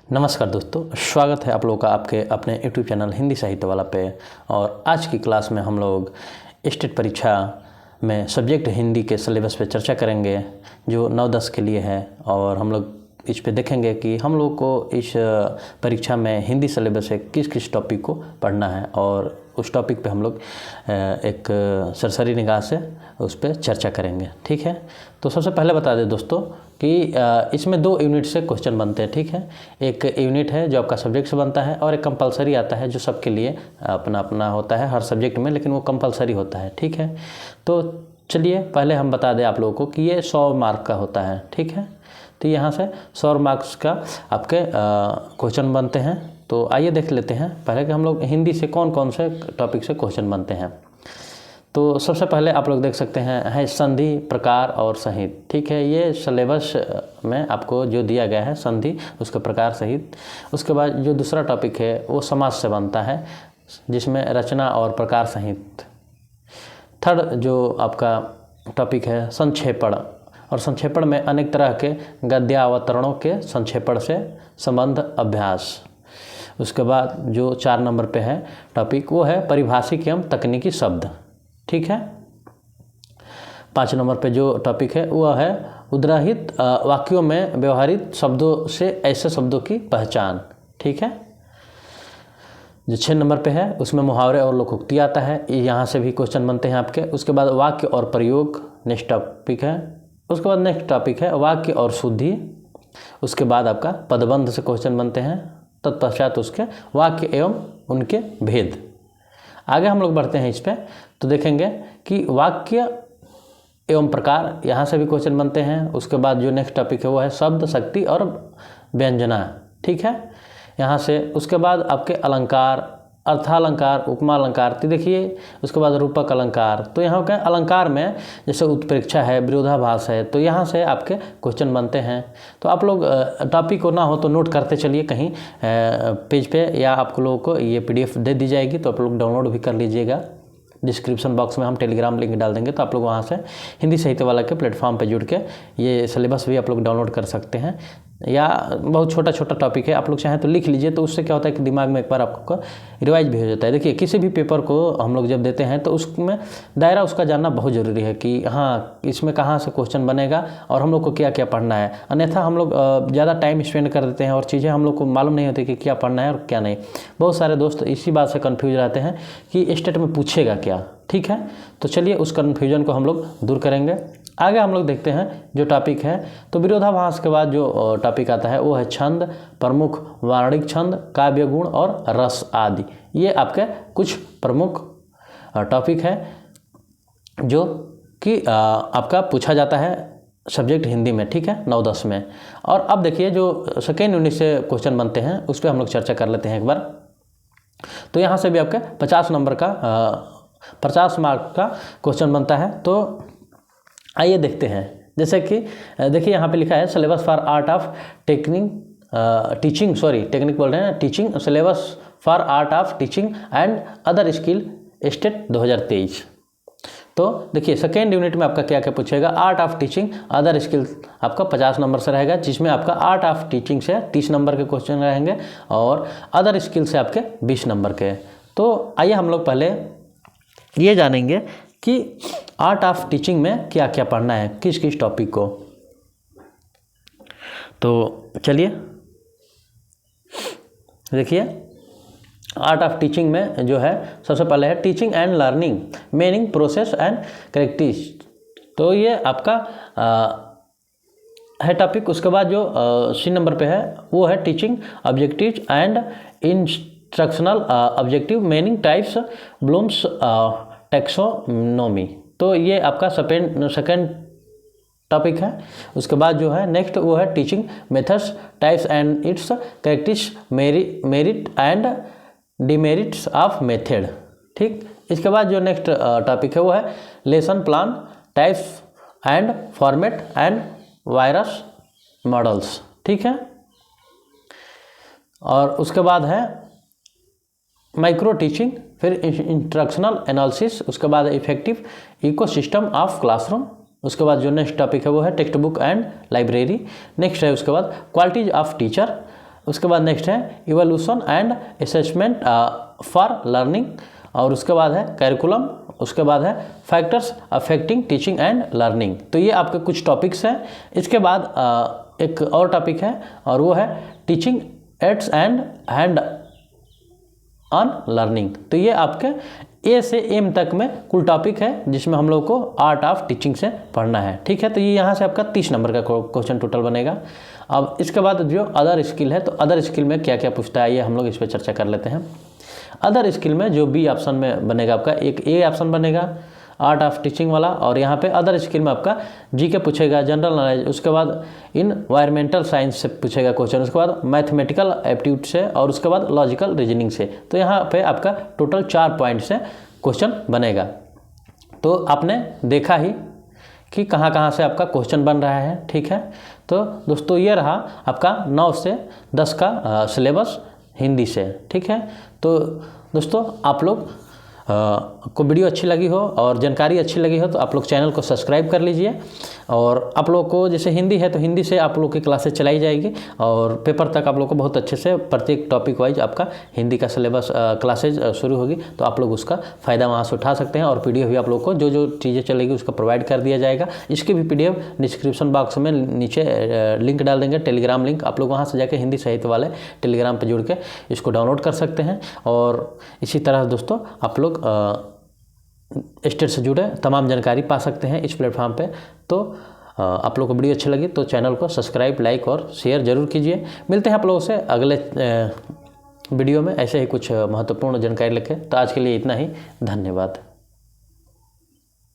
नमस्कार दोस्तों, स्वागत है आप लोगों का आपके अपने यूट्यूब चैनल हिंदी साहित्य वाला पे। और आज की क्लास में हम लोग स्टेट परीक्षा में सब्जेक्ट हिंदी के सिलेबस पे चर्चा करेंगे जो 9-10 के लिए है। और हम लोग इस पे देखेंगे कि हम लोग को इस परीक्षा में हिंदी सिलेबस से किस किस टॉपिक को पढ़ना है और उस टॉपिक पे हम लोग एक सरसरी निगाह से उस पर चर्चा करेंगे। ठीक है, तो सबसे पहले बता दें दोस्तों कि इसमें 2 यूनिट से क्वेश्चन बनते हैं। ठीक है, एक यूनिट है जो आपका सब्जेक्ट से बनता है और एक कंपलसरी आता है जो सबके लिए अपना अपना होता है हर सब्जेक्ट में, लेकिन वो कंपलसरी होता है। ठीक है, तो चलिए पहले हम बता दें आप लोगों को कि ये 100 मार्क का होता है। ठीक है, तो यहाँ से 100 मार्क्स का आपके क्वेश्चन बनते हैं। तो आइए देख लेते हैं पहले कि हम लोग हिंदी से कौन कौन से टॉपिक से क्वेश्चन बनते हैं। तो सबसे पहले आप लोग देख सकते हैं संधि, प्रकार और सहित। ठीक है, ये सिलेबस में आपको जो दिया गया है संधि, उसके प्रकार, सहित। उसके बाद जो दूसरा टॉपिक है वो समास से बनता है जिसमें रचना और प्रकार सहित। थर्ड जो आपका टॉपिक है संक्षेपण, और संक्षेपण में अनेक तरह के गद्यावतरणों के संक्षेपण से संबंध अभ्यास। उसके बाद जो 4 नंबर पे है टॉपिक वो है परिभाषिक एवं तकनीकी शब्द। ठीक है, 5 नंबर पे जो टॉपिक है वह है उद्धृत वाक्यों में व्यवहारित शब्दों से ऐसे शब्दों की पहचान। ठीक है, जो 6 नंबर पे है उसमें मुहावरे और लोकोक्ति आता है, यहाँ से भी क्वेश्चन बनते हैं आपके। उसके बाद वाक्य और प्रयोग नेक्स्ट टॉपिक है। उसके बाद नेक्स्ट टॉपिक है वाक्य और शुद्धि। उसके बाद आपका पदबंध से क्वेश्चन बनते हैं, तत्पश्चात उसके वाक्य एवं उनके भेद। आगे हम लोग बढ़ते हैं इस पे तो देखेंगे कि वाक्य एवं प्रकार, यहाँ से भी क्वेश्चन बनते हैं। उसके बाद जो नेक्स्ट टॉपिक है वो है शब्द शक्ति और व्यंजना। ठीक है, यहाँ से उसके बाद आपके अलंकार, अर्थालंकार, उपमा अलंकार। तो देखिए उसके बाद रूपक अलंकार। तो यहाँ के अलंकार में जैसे उत्प्रेक्षा है, विरोधाभास है, तो यहाँ से आपके क्वेश्चन बनते हैं। तो आप लोग टॉपिक को ना हो तो नोट करते चलिए कहीं पेज पे, या आप लोगों को ये PDF दे दी जाएगी तो आप लोग डाउनलोड भी कर लीजिएगा। डिस्क्रिप्शन बॉक्स में हम टेलीग्राम लिंक डाल देंगे तो आप लोग वहाँ से हिंदी साहित्य वाला के प्लेटफॉर्म पे जुड़ के ये सिलेबस भी आप लोग डाउनलोड कर सकते हैं। या बहुत छोटा छोटा टॉपिक है, आप लोग चाहें तो लिख लीजिए, तो उससे क्या होता है कि दिमाग में एक बार आपको रिवाइज भी हो जाता है। देखिए किसी भी पेपर को हम लोग जब देते हैं तो उसमें दायरा उसका जानना बहुत ज़रूरी है कि हाँ इसमें कहाँ से क्वेश्चन बनेगा और हम लोग को क्या क्या पढ़ना है। अन्यथा हम लोग ज़्यादा टाइम स्पेंड कर देते हैं और चीज़ें हम लोग को मालूम नहीं होती कि क्या पढ़ना है और क्या नहीं। बहुत सारे दोस्त इसी बात से कन्फ्यूज रहते हैं कि स्टेट में पूछेगा क्या। ठीक है, तो चलिए उस कन्फ्यूजन को हम लोग दूर करेंगे। आगे हम लोग देखते हैं जो टॉपिक है, तो विरोधाभास के बाद जो टॉपिक आता है वो है छंद, प्रमुख वार्णिक छंद, काव्य गुण और रस आदि। ये आपके कुछ प्रमुख टॉपिक है जो कि आपका पूछा जाता है सब्जेक्ट हिंदी में। ठीक है, 9-10 में। और अब देखिए जो सेकेंड यूनिट से क्वेश्चन बनते हैं उस पर हम लोग चर्चा कर लेते हैं एक बार। तो यहाँ से भी आपके 50 नंबर का 50 मार्क का क्वेश्चन बनता है। तो आइए देखते हैं, जैसे कि देखिए यहाँ पे लिखा है syllabus for art of teaching बोल रहे हैं, teaching syllabus for art of teaching and other skill state 2023। तो देखिए सेकेंड यूनिट में आपका क्या क्या पूछेगा, art of teaching other skill आपका 50 नंबर से रहेगा, जिसमें आपका आर्ट ऑफ टीचिंग से 30 नंबर के क्वेश्चन रहेंगे और अदर स्किल से आपके 20 नंबर के। तो आइए हम लोग पहले ये जानेंगे कि आर्ट ऑफ टीचिंग में क्या क्या पढ़ना है, किस किस टॉपिक को। तो चलिए देखिए आर्ट ऑफ टीचिंग में जो है सबसे पहले है teaching and learning, meaning, process and characteristics. तो ये आपका है टॉपिक। उसके बाद जो C नंबर पे है वो है teaching objective and instructional objective, meaning, types, Bloom's taxonomy. तो ये आपका सेकेंड टॉपिक है। उसके बाद जो है नेक्स्ट वो है teaching methods, types and it's characteristics, merit and demerits of method. ठीक, इसके बाद जो नेक्स्ट टॉपिक है वो है lesson plan, types and format and virus models. ठीक है, और उसके बाद है माइक्रो टीचिंग, फिर इंस्ट्रक्शनल एनालिसिस, उसके बाद इफेक्टिव इकोसिस्टम ऑफ क्लासरूम। उसके बाद जो नेक्स्ट टॉपिक है वो है text book and library. Next है उसके बाद क्वालिटीज ऑफ टीचर, उसके बाद नेक्स्ट है evolution and assessment for learning, और उसके बाद है करिकुलम, उसके बाद है factors affecting teaching and learning. तो ये आपके कुछ टॉपिक्स हैं। इसके बाद एक और टॉपिक है और वो है teaching ads and hand on learning. तो ये आपके ए से एम तक में कुल टॉपिक है जिसमें हम लोग को आर्ट ऑफ टीचिंग से पढ़ना है। ठीक है, तो ये यहाँ से आपका 30 नंबर का क्वेश्चन टोटल बनेगा। अब इसके बाद जो अदर स्किल है, तो अदर स्किल में क्या क्या पूछता है ये हम लोग इस पर चर्चा कर लेते हैं। अदर स्किल में जो बी ऑप्शन में बनेगा आपका, एक ए ऑप्शन बनेगा आर्ट ऑफ टीचिंग वाला, और यहाँ पे अदर स्किल में आपका जीके पूछेगा, जनरल नॉलेज, उसके बाद इन्वायरमेंटल साइंस से पूछेगा क्वेश्चन, उसके बाद मैथमेटिकल एप्टीट्यूड से, और उसके बाद लॉजिकल रीजनिंग से। तो यहाँ पे आपका टोटल 4 पॉइंट से क्वेश्चन बनेगा। तो आपने देखा ही कि कहाँ कहाँ से आपका क्वेश्चन बन रहा है। ठीक है, तो दोस्तों ये रहा आपका 9 से 10 का सिलेबस हिंदी से। ठीक है, तो दोस्तों आप लोग को वीडियो अच्छी लगी हो और जानकारी अच्छी लगी हो तो आप लोग चैनल को सब्सक्राइब कर लीजिए। और आप लोग को जैसे हिंदी है तो हिंदी से आप लोग की क्लासेस चलाई जाएगी और पेपर तक आप लोग को बहुत अच्छे से प्रत्येक टॉपिक वाइज आपका हिंदी का सिलेबस क्लासेज शुरू होगी, तो आप लोग उसका फ़ायदा वहाँ से उठा सकते हैं। और पीडीएफ भी आप लोग को जो जो चीज़ें चलेगी उसका प्रोवाइड कर दिया जाएगा। इसकी भी पीडीएफ डिस्क्रिप्शन बॉक्स में नीचे लिंक डाल देंगे, टेलीग्राम लिंक, आप लोग वहाँ से जाकर हिंदी साहित्य वाले टेलीग्राम पर जुड़ के इसको डाउनलोड कर सकते हैं। और इसी तरह दोस्तों आप लोग स्टेट से जुड़े तमाम जानकारी पा सकते हैं इस प्लेटफॉर्म पे। तो आप लोग को वीडियो अच्छी लगी तो चैनल को सब्सक्राइब, लाइक और शेयर जरूर कीजिए। मिलते हैं आप लोगों से अगले वीडियो में ऐसे ही कुछ महत्वपूर्ण जानकारी लेके। तो आज के लिए इतना ही, धन्यवाद।